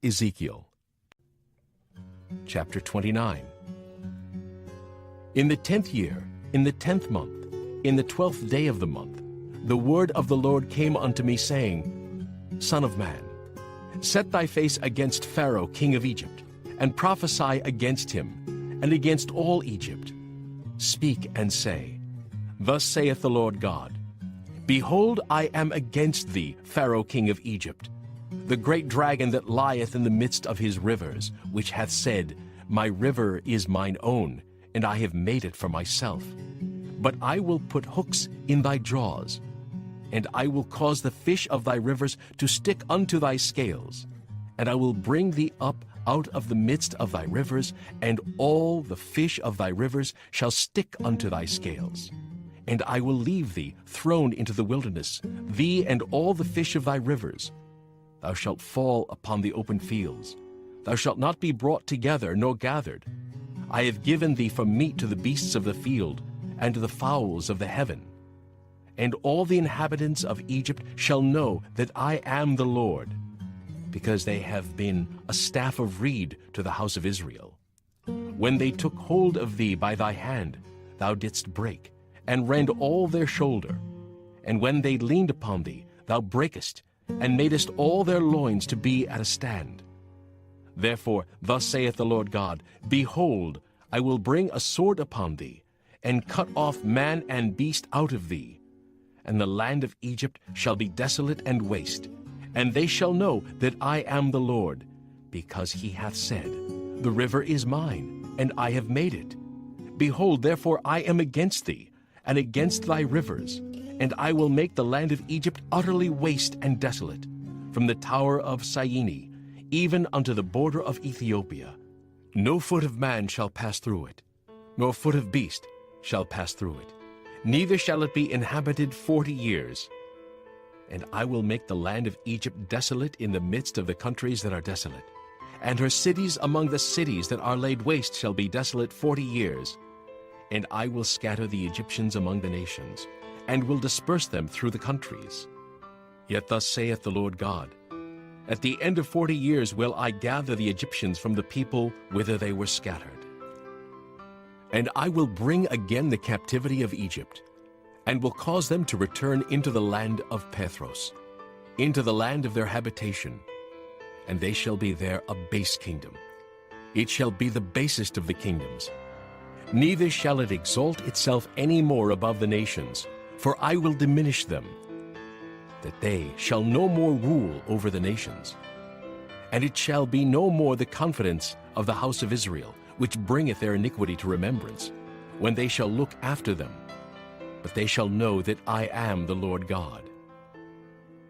Ezekiel. Chapter 29. In the 10th year, in the 10th month, in the 12th day of the month, the word of the Lord came unto me, saying, Son of man, set thy face against Pharaoh king of Egypt, and prophesy against him, and against all Egypt. Speak and say, Thus saith the Lord God, Behold, I am against thee, Pharaoh king of Egypt, the great dragon that lieth in the midst of his rivers, which hath said, My river is mine own, and I have made it for myself. But I will put hooks in thy jaws, and I will cause the fish of thy rivers to stick unto thy scales, and I will bring thee up out of the midst of thy rivers, and all the fish of thy rivers shall stick unto thy scales. And I will leave thee thrown into the wilderness, thee and all the fish of thy rivers. Thou shalt fall upon the open fields. Thou shalt not be brought together nor gathered. I have given thee for meat to the beasts of the field, and to the fowls of the heaven. And all the inhabitants of Egypt shall know that I am the Lord, because they have been a staff of reed to the house of Israel. When they took hold of thee by thy hand, thou didst break, and rend all their shoulder. And when they leaned upon thee, thou breakest, and madest all their loins to be at a stand. Therefore thus saith the Lord God, Behold, I will bring a sword upon thee, and cut off man and beast out of thee. And the land of Egypt shall be desolate and waste, and they shall know that I am the Lord, because he hath said, The river is mine, and I have made it. Behold, therefore I am against thee, and against thy rivers, and I will make the land of Egypt utterly waste and desolate, from the tower of Syene, even unto the border of Ethiopia. No foot of man shall pass through it, nor foot of beast shall pass through it, neither shall it be inhabited 40 years. And I will make the land of Egypt desolate in the midst of the countries that are desolate, and her cities among the cities that are laid waste shall be desolate 40 years. And I will scatter the Egyptians among the nations, and will disperse them through the countries. Yet thus saith the Lord God, At the end of 40 years will I gather the Egyptians from the people whither they were scattered. And I will bring again the captivity of Egypt, and will cause them to return into the land of Pathros, into the land of their habitation, and they shall be there a base kingdom. It shall be the basest of the kingdoms. Neither shall it exalt itself any more above the nations, for I will diminish them, that they shall no more rule over the nations. And it shall be no more the confidence of the house of Israel, which bringeth their iniquity to remembrance, when they shall look after them. But they shall know that I am the Lord God.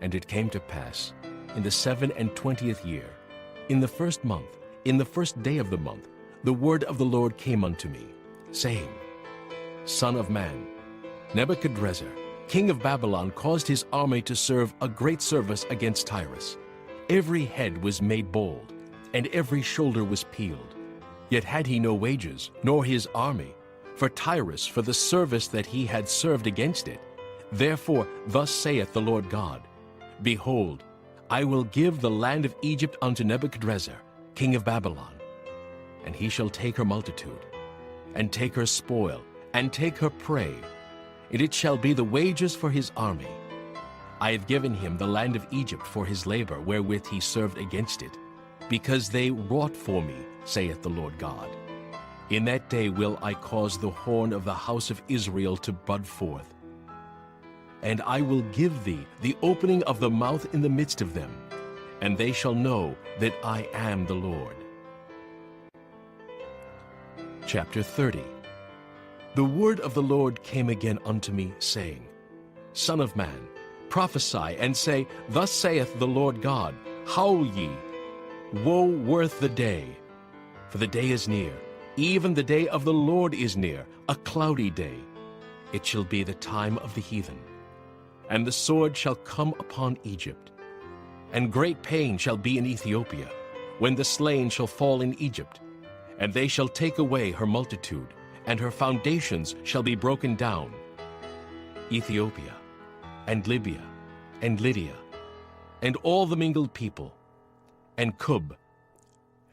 And it came to pass, in the 27th year, in the 1st month, in the 1st day of the month, the word of the Lord came unto me, saying, Son of man, Nebuchadrezzar, king of Babylon, caused his army to serve a great service against Tyrus. Every head was made bald, and every shoulder was peeled. Yet had he no wages, nor his army, for Tyrus, for the service that he had served against it. Therefore thus saith the Lord God, Behold, I will give the land of Egypt unto Nebuchadrezzar, king of Babylon, and he shall take her multitude, and take her spoil, and take her prey, and it shall be the wages for his army. I have given him the land of Egypt for his labor wherewith he served against it, because they wrought for me, saith the Lord God. In that day will I cause the horn of the house of Israel to bud forth, and I will give thee the opening of the mouth in the midst of them, and they shall know that I am the Lord. Chapter 30. The word of the Lord came again unto me, saying, Son of man, prophesy, and say, Thus saith the Lord God, Howl ye, woe worth the day, for the day is near, even the day of the Lord is near, a cloudy day. It shall be the time of the heathen. And the sword shall come upon Egypt, and great pain shall be in Ethiopia, when the slain shall fall in Egypt, and they shall take away her multitude, and her foundations shall be broken down. Ethiopia, and Libya, and Lydia, and all the mingled people, and Cub.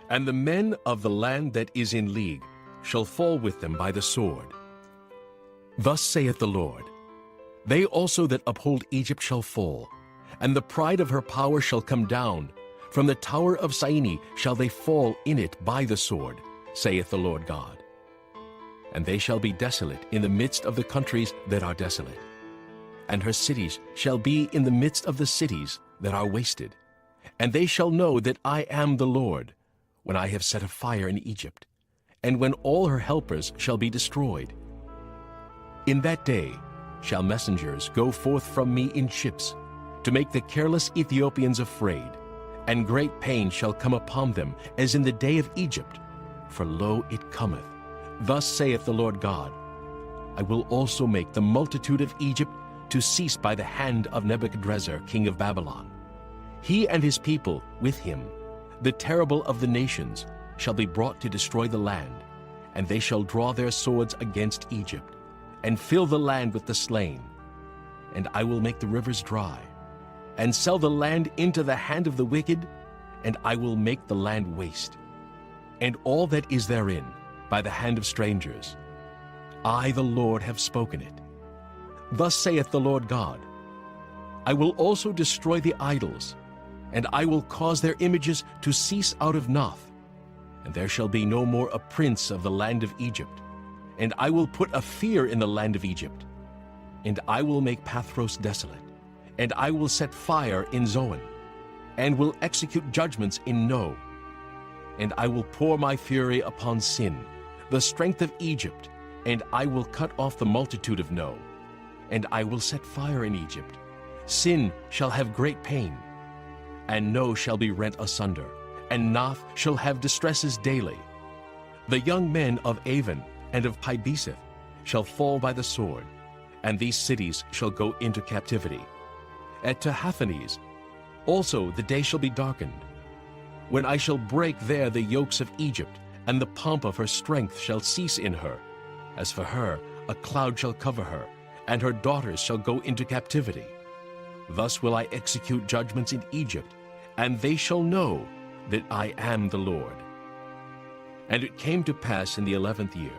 And the men of the land that is in league shall fall with them by the sword. Thus saith the Lord, they also that uphold Egypt shall fall, and the pride of her power shall come down. From the tower of Syene shall they fall in it by the sword, saith the Lord God. And they shall be desolate in the midst of the countries that are desolate. And her cities shall be in the midst of the cities that are wasted. And they shall know that I am the Lord, when I have set a fire in Egypt, and when all her helpers shall be destroyed. In that day shall messengers go forth from me in ships, to make the careless Ethiopians afraid, and great pain shall come upon them, as in the day of Egypt. For lo, it cometh. Thus saith the Lord God, I will also make the multitude of Egypt to cease by the hand of Nebuchadrezzar, king of Babylon. He and his people with him, the terrible of the nations, shall be brought to destroy the land, and they shall draw their swords against Egypt, and fill the land with the slain. And I will make the rivers dry, and sell the land into the hand of the wicked, and I will make the land waste, and all that is therein by the hand of strangers. I, the Lord, have spoken it. Thus saith the Lord God, I will also destroy the idols, and I will cause their images to cease out of Noth, and there shall be no more a prince of the land of Egypt. And I will put a fear in the land of Egypt, and I will make Pathros desolate, and I will set fire in Zoan, and will execute judgments in No. And I will pour my fury upon Sin, the strength of Egypt, and I will cut off the multitude of No. And I will set fire in Egypt. Sin shall have great pain, and No shall be rent asunder, and Noth shall have distresses daily. The young men of Avon and of Pibeseth shall fall by the sword, and these cities shall go into captivity. At Tehaphnes also the day shall be darkened, when I shall break there the yokes of Egypt, and the pomp of her strength shall cease in her. As for her, a cloud shall cover her, and her daughters shall go into captivity. Thus will I execute judgments in Egypt, and they shall know that I am the Lord. And it came to pass in the 11th year,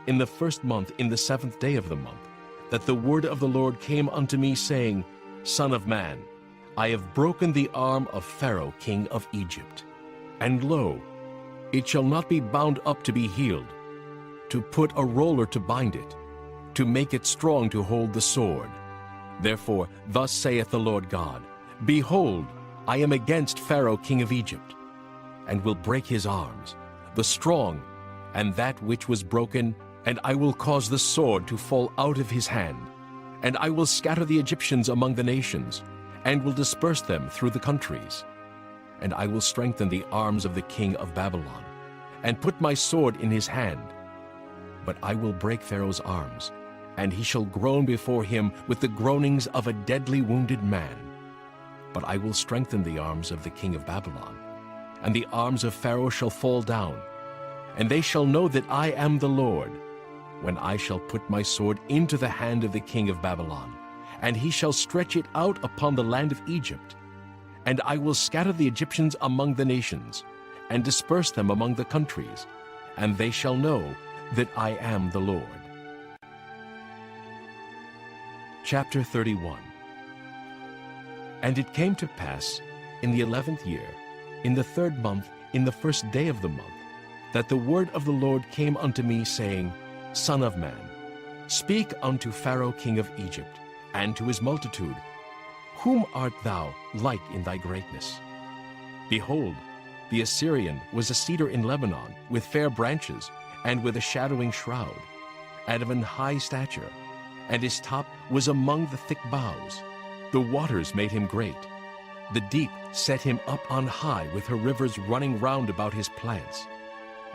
in the 1st month, in the 7th day of the month, that the word of the Lord came unto me, saying, Son of man, I have broken the arm of Pharaoh king of Egypt. And lo, it shall not be bound up to be healed, to put a roller to bind it, to make it strong to hold the sword. Therefore thus saith the Lord God, Behold, I am against Pharaoh king of Egypt, and will break his arms, the strong, and that which was broken, and I will cause the sword to fall out of his hand. And I will scatter the Egyptians among the nations, and will disperse them through the countries. And I will strengthen the arms of the king of Babylon, and put my sword in his hand. But I will break Pharaoh's arms, and he shall groan before him with the groanings of a deadly wounded man. But I will strengthen the arms of the king of Babylon, and the arms of Pharaoh shall fall down. And they shall know that I am the Lord, when I shall put my sword into the hand of the king of Babylon, and he shall stretch it out upon the land of Egypt. And I will scatter the Egyptians among the nations, and disperse them among the countries, and they shall know that I am the Lord. Chapter 31. And it came to pass in the 11th year, in the 3rd month, in the 1st day of the month, that the word of the Lord came unto me, saying, Son of man, speak unto Pharaoh king of Egypt, and to his multitude, Whom art thou like in thy greatness? Behold, the Assyrian was a cedar in Lebanon, with fair branches, and with a shadowing shroud, and of an high stature, and his top was among the thick boughs. The waters made him great. The deep set him up on high, with her rivers running round about his plants,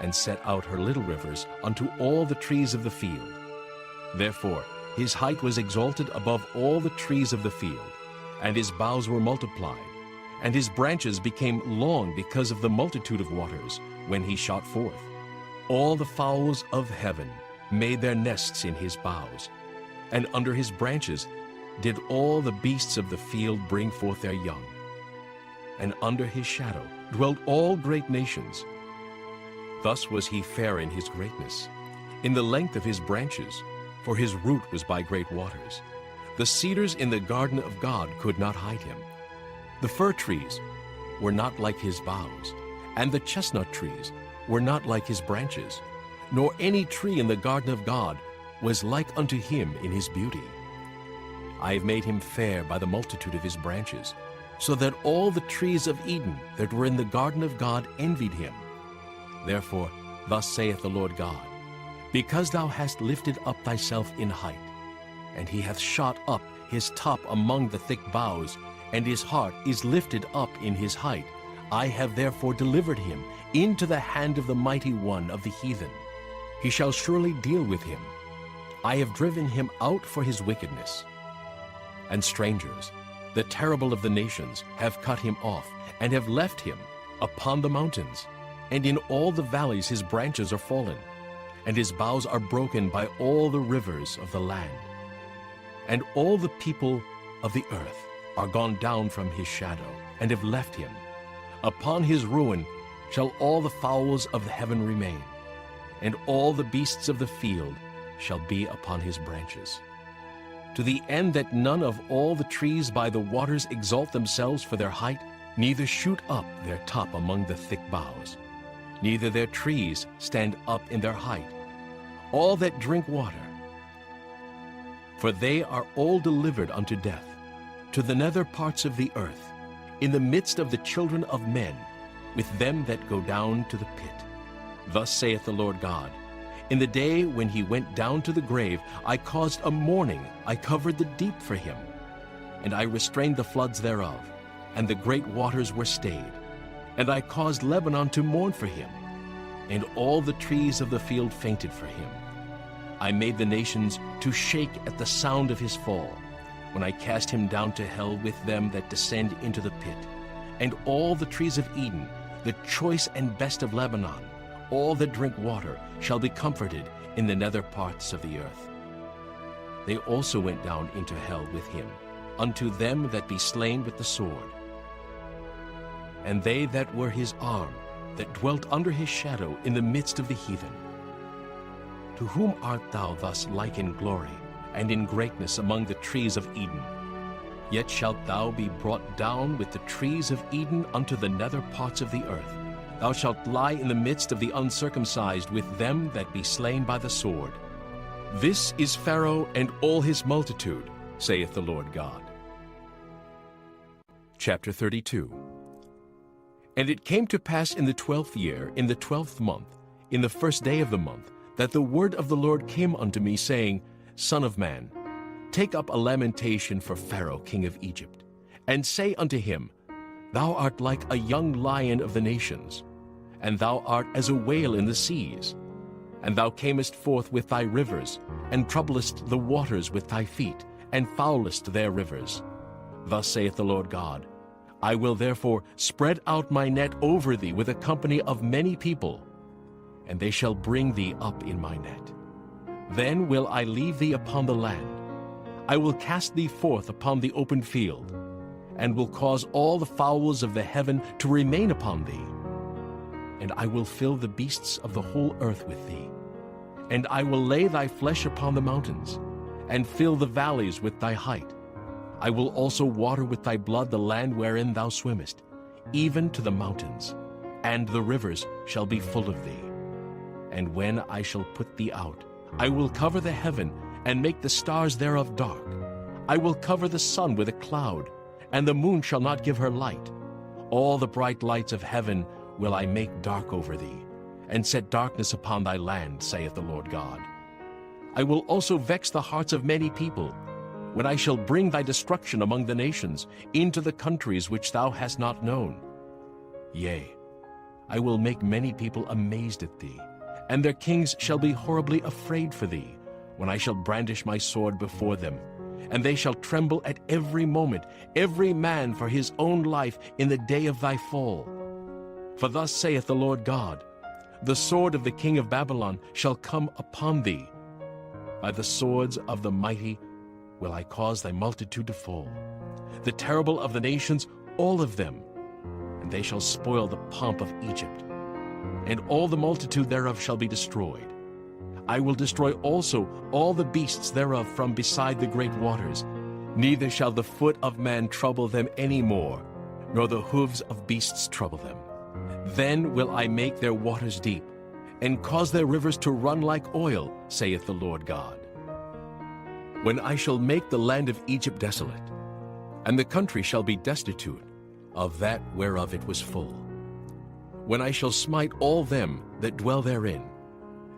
and set out her little rivers unto all the trees of the field. Therefore his height was exalted above all the trees of the field, and his boughs were multiplied, and his branches became long because of the multitude of waters when he shot forth. All the fowls of heaven made their nests in his boughs, and under his branches did all the beasts of the field bring forth their young. and under his shadow dwelt all great nations. Thus was he fair in his greatness, in the length of his branches, for his root was by great waters. The cedars in the garden of God could not hide him. The fir trees were not like his boughs, and the chestnut trees were not like his branches, nor any tree in the garden of God was like unto him in his beauty. I have made him fair by the multitude of his branches, so that all the trees of Eden that were in the garden of God envied him. Therefore, thus saith the Lord God, because thou hast lifted up thyself in height, and he hath shot up his top among the thick boughs, and his heart is lifted up in his height, I have therefore delivered him into the hand of the mighty one of the heathen. He shall surely deal with him. I have driven him out for his wickedness. And strangers, the terrible of the nations, have cut him off, and have left him upon the mountains. And in all the valleys his branches are fallen, and his boughs are broken by all the rivers of the land. And all the people of the earth are gone down from his shadow, and have left him. Upon his ruin shall all the fowls of the heaven remain, and all the beasts of the field shall be upon his branches. To the end that none of all the trees by the waters exalt themselves for their height, neither shoot up their top among the thick boughs, neither their trees stand up in their height, all that drink water. For they are all delivered unto death, to the nether parts of the earth, in the midst of the children of men, with them that go down to the pit. Thus saith the Lord God, in the day when he went down to the grave, I caused a mourning, I covered the deep for him, and I restrained the floods thereof, and the great waters were stayed. And I caused Lebanon to mourn for him, and all the trees of the field fainted for him. I made the nations to shake at the sound of his fall, when I cast him down to hell with them that descend into the pit. And all the trees of Eden, the choice and best of Lebanon, all that drink water, shall be comforted in the nether parts of the earth. They also went down into hell with him, unto them that be slain with the sword. And they that were his arm, that dwelt under his shadow in the midst of the heathen. To whom art thou thus like in glory, and in greatness among the trees of Eden? Yet shalt thou be brought down with the trees of Eden unto the nether parts of the earth. Thou shalt lie in the midst of the uncircumcised with them that be slain by the sword. This is Pharaoh and all his multitude, saith the Lord God. Chapter 32. And it came to pass in the 12th year, in the 12th month, in the first day of the month, that the word of the Lord came unto me, saying, Son of man, take up a lamentation for Pharaoh king of Egypt, and say unto him, Thou art like a young lion of the nations, and thou art as a whale in the seas. And thou camest forth with thy rivers, and troublest the waters with thy feet, and foulest their rivers. Thus saith the Lord God, I will therefore spread out my net over thee with a company of many people, and they shall bring thee up in my net. Then will I leave thee upon the land. I will cast thee forth upon the open field, and will cause all the fowls of the heaven to remain upon thee. And I will fill the beasts of the whole earth with thee. And I will lay thy flesh upon the mountains, and fill the valleys with thy height. I will also water with thy blood the land wherein thou swimmest, even to the mountains, and the rivers shall be full of thee. And when I shall put thee out, I will cover the heaven, and make the stars thereof dark. I will cover the sun with a cloud, and the moon shall not give her light. All the bright lights of heaven will I make dark over thee, and set darkness upon thy land, saith the Lord God. I will also vex the hearts of many people, when I shall bring thy destruction among the nations, into the countries which thou hast not known. Yea, I will make many people amazed at thee, and their kings shall be horribly afraid for thee, when I shall brandish my sword before them. And they shall tremble at every moment, every man for his own life in the day of thy fall. For thus saith the Lord God, the sword of the king of Babylon shall come upon thee. By the swords of the mighty will I cause thy multitude to fall. The terrible of the nations, all of them, and they shall spoil the pomp of Egypt. And all the multitude thereof shall be destroyed. I will destroy also all the beasts thereof from beside the great waters, neither shall the foot of man trouble them any more, nor the hoofs of beasts trouble them. Then will I make their waters deep, and cause their rivers to run like oil, saith the Lord God. When I shall make the land of Egypt desolate, and the country shall be destitute of that whereof it was full. When I shall smite all them that dwell therein,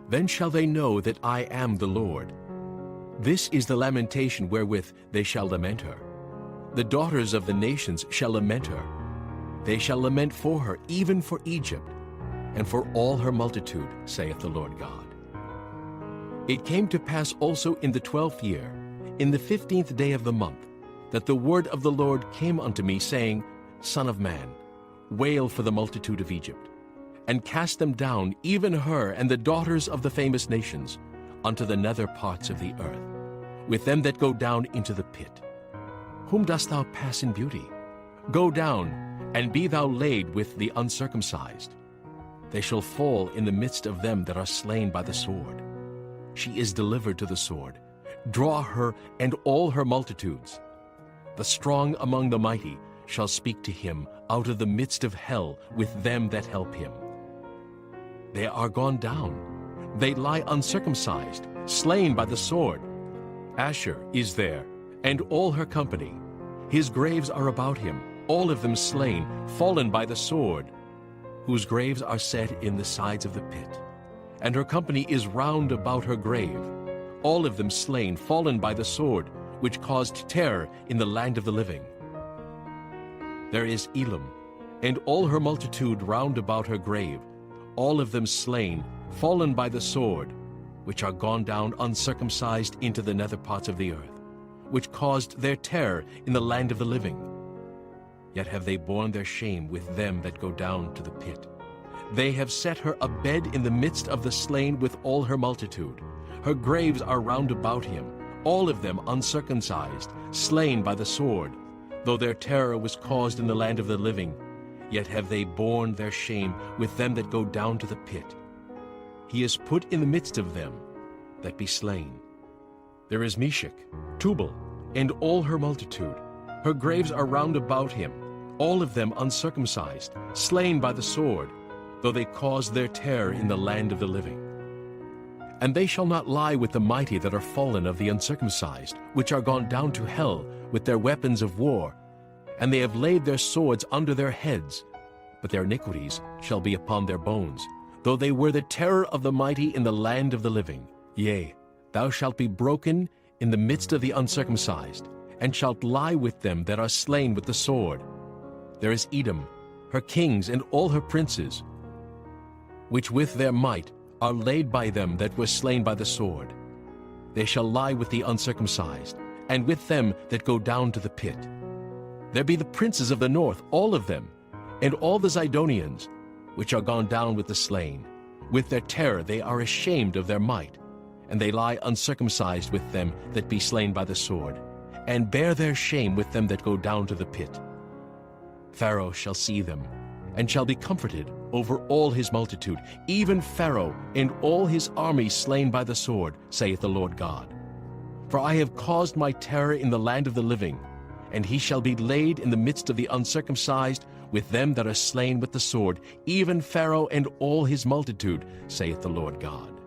then shall they know that I am the Lord. This is the lamentation wherewith they shall lament her. The daughters of the nations shall lament her. They shall lament for her, even for Egypt, and for all her multitude, saith the Lord God. It came to pass also in the 12th year, in the 15th day of the month, that the word of the Lord came unto me, saying, Son of man, wail for the multitude of Egypt, and cast them down, even her and the daughters of the famous nations, unto the nether parts of the earth, with them that go down into the pit. Whom dost thou pass in beauty? Go down, and be thou laid with the uncircumcised. They shall fall in the midst of them that are slain by the sword. She is delivered to the sword. Draw her and all her multitudes. The strong among the mighty shall speak to him out of the midst of hell with them that help him. They are gone down. They lie uncircumcised, slain by the sword. Asher is there, and all her company. His graves are about him, all of them slain, fallen by the sword, whose graves are set in the sides of the pit. And her company is round about her grave, all of them slain, fallen by the sword, which caused terror in the land of the living. There is Elam, and all her multitude round about her grave, all of them slain, fallen by the sword, which are gone down uncircumcised into the nether parts of the earth, which caused their terror in the land of the living. Yet have they borne their shame with them that go down to the pit. They have set her a bed in the midst of the slain with all her multitude. Her graves are round about him, all of them uncircumcised, slain by the sword. Though their terror was caused in the land of the living, yet have they borne their shame with them that go down to the pit. He is put in the midst of them that be slain. There is Meshach, Tubal, and all her multitude. Her graves are round about him, all of them uncircumcised, slain by the sword, though they caused their terror in the land of the living. And they shall not lie with the mighty that are fallen of the uncircumcised, which are gone down to hell with their weapons of war, and they have laid their swords under their heads, but their iniquities shall be upon their bones, though they were the terror of the mighty in the land of the living. Yea, thou shalt be broken in the midst of the uncircumcised, and shalt lie with them that are slain with the sword. There is Edom, her kings and all her princes, which with their might are laid by them that were slain by the sword. They shall lie with the uncircumcised, and with them that go down to the pit. There be the princes of the north, all of them, and all the Zidonians, which are gone down with the slain. With their terror they are ashamed of their might, and they lie uncircumcised with them that be slain by the sword, and bear their shame with them that go down to the pit. Pharaoh shall see them, and shall be comforted over all his multitude, even Pharaoh and all his army slain by the sword, saith the Lord God. For I have caused my terror in the land of the living, and he shall be laid in the midst of the uncircumcised with them that are slain with the sword, even Pharaoh and all his multitude, saith the Lord God.